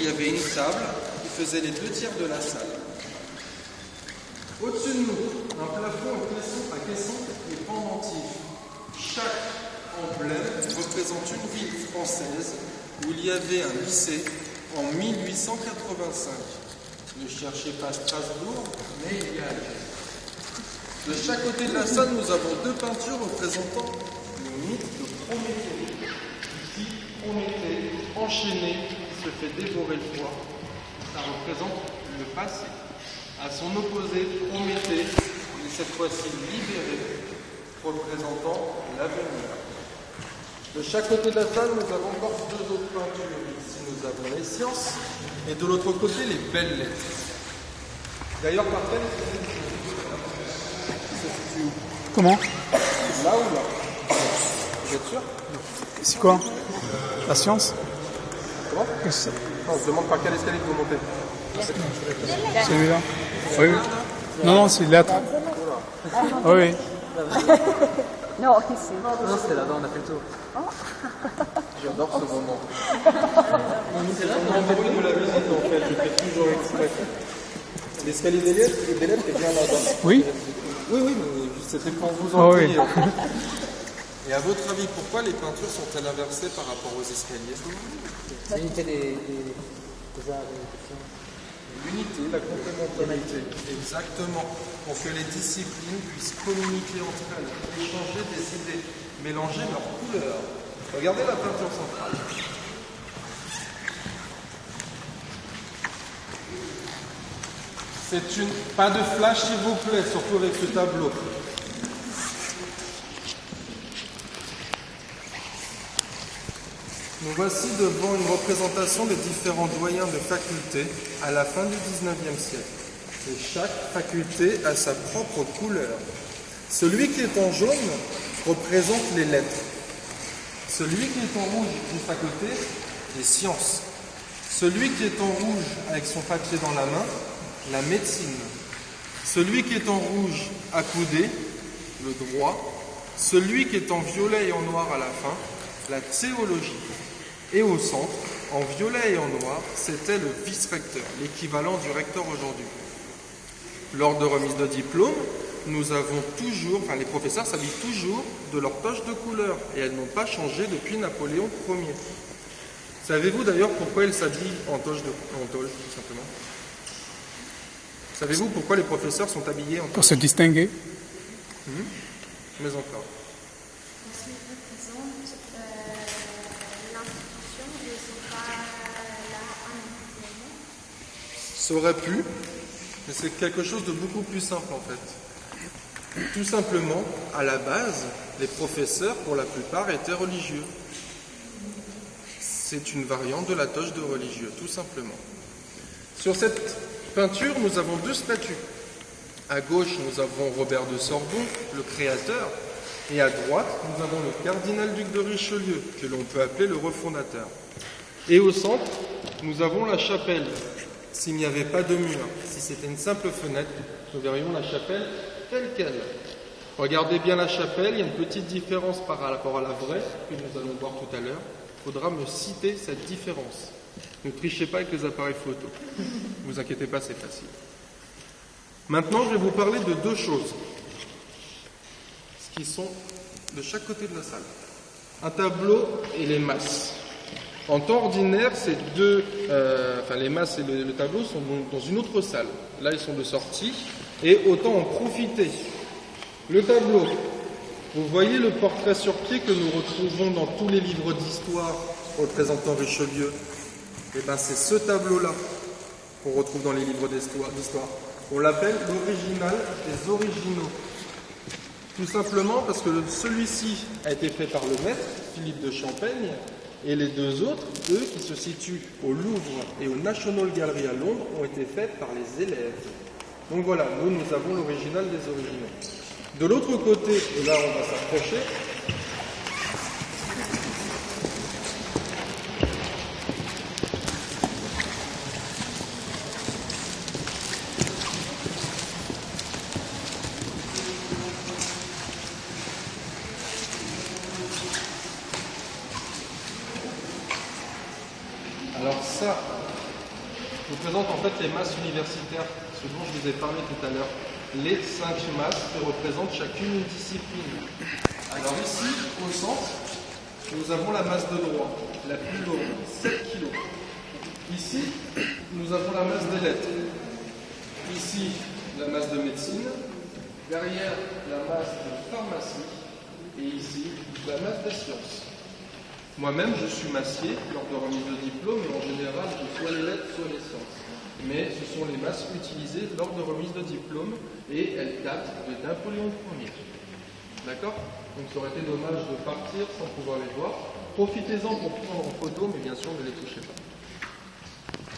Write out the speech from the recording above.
il y avait une table qui faisait les 2 tiers de la salle. Au-dessus de nous, un plafond à caisson et pendentif. Chaque emblème représente une ville française où il y avait un lycée en 1885. Ne cherchez pas Strasbourg, mais il y a Alger. De chaque côté de la salle, nous avons 2 peintures représentant le mythe de Prométhée. Ici, Prométhée, enchaîné, se fait dévorer le foie. Ça représente le passé. À son opposé, Prométhée est cette fois-ci libéré, représentant l'avenir. De chaque côté de la salle, nous avons encore 2 autres peintures. Ici, nous avons les sciences et de l'autre côté, les belles lettres. D'ailleurs, par quelle Comment? Là ou là? Vous êtes sûr? C'est quoi? La science? Comment? Non, on se demande par quel escalier vous montez. Celui-là? Oui. Non, non, c'est lettre. Oui. Non, ici. Non, c'était là-bas, on a fait le tour. J'adore ce moment. C'est vraiment la visite en fait, je fais toujours exprès. L'escalier des lettres est bien là-bas. Oui? Oui, mais c'était pour vous Oh, en oui. prier. Et à votre avis, pourquoi les peintures sont-elles inversées par rapport aux escaliers? L'unité des arts et des sciences. L'unité, la complémentarité. Exactement. Pour que les disciplines puissent communiquer entre elles, échanger des idées, mélanger leurs couleurs. Regardez la peinture centrale. C'est une... Pas de flash s'il vous plaît, surtout avec ce tableau. Nous voici devant une représentation des différents doyens de facultés à la fin du XIXe siècle. Et chaque faculté a sa propre couleur. Celui qui est en jaune représente les lettres. Celui qui est en rouge d'une faculté, les sciences. Celui qui est en rouge avec son papier dans la main, la médecine. Celui qui est en rouge accoudé, le droit. Celui qui est en violet et en noir à la fin, la théologie. Et au centre, en violet et en noir, c'était le vice-recteur, l'équivalent du recteur aujourd'hui. Lors de remise de diplôme, nous avons toujours, les professeurs s'habillent toujours de leur toche de couleur et elles n'ont pas changé depuis Napoléon Ier. Savez-vous d'ailleurs pourquoi ils s'habillent en toge, tout simplement? Savez-vous pourquoi les professeurs sont habillés en toge? Pour se distinguer. Mais encore. Parce qu'ils représentent l'institution et ils ne sont pas là individuellement. Ça aurait pu, mais c'est quelque chose de beaucoup plus simple en fait. Tout simplement, à la base, les professeurs, pour la plupart, étaient religieux. C'est une variante de la toge de religieux, tout simplement. Sur cette peinture, nous avons 2 statues. À gauche, nous avons Robert de Sorbon, le créateur, et à droite, nous avons le cardinal-duc de Richelieu, que l'on peut appeler le refondateur. Et au centre, nous avons la chapelle. S'il n'y avait pas de mur, si c'était une simple fenêtre, nous verrions la chapelle telle qu'elle. Regardez bien la chapelle, il y a une petite différence par rapport à la vraie, que nous allons voir tout à l'heure. Il faudra me citer cette différence. Ne trichez pas avec les appareils photo. Ne vous inquiétez pas, c'est facile. Maintenant, je vais vous parler de 2 choses, qui sont de chaque côté de la salle. Un tableau et les masses. En temps ordinaire, ces deux, les masses et le tableau sont dans une autre salle. Là, ils sont de sortie et autant en profiter. Le tableau, vous voyez le portrait sur pied que nous retrouvons dans tous les livres d'histoire représentant Richelieu. Et bien, c'est ce tableau-là qu'on retrouve dans les livres d'histoire. On l'appelle l'original des originaux. Tout simplement parce que celui-ci a été fait par le maître, Philippe de Champaigne, et les 2 autres, eux, qui se situent au Louvre et au National Gallery à Londres, ont été faits par les élèves. Donc voilà, nous avons l'original des originaux. De l'autre côté, et là on va s'approcher, alors ça, Je vous présente en fait les masses universitaires, ce dont je vous ai parlé tout à l'heure. Les 5 masses qui représentent chacune une discipline. Alors ici, au centre, nous avons la masse de droit, la plus lourde, 7 kg. Ici, nous avons la masse des lettres. Ici, la masse de médecine. Derrière, la masse de pharmacie. Et ici, la masse des sciences. Moi-même, je suis massier lors de remise de diplôme, et en général, j'ai soit les lettres, soit les sciences. Mais ce sont les masses utilisées lors de remise de diplôme, et elles datent de Napoléon Ier. D'accord? Donc ça aurait été dommage de partir sans pouvoir les voir. Profitez-en pour prendre en photo, mais bien sûr, ne les touchez pas.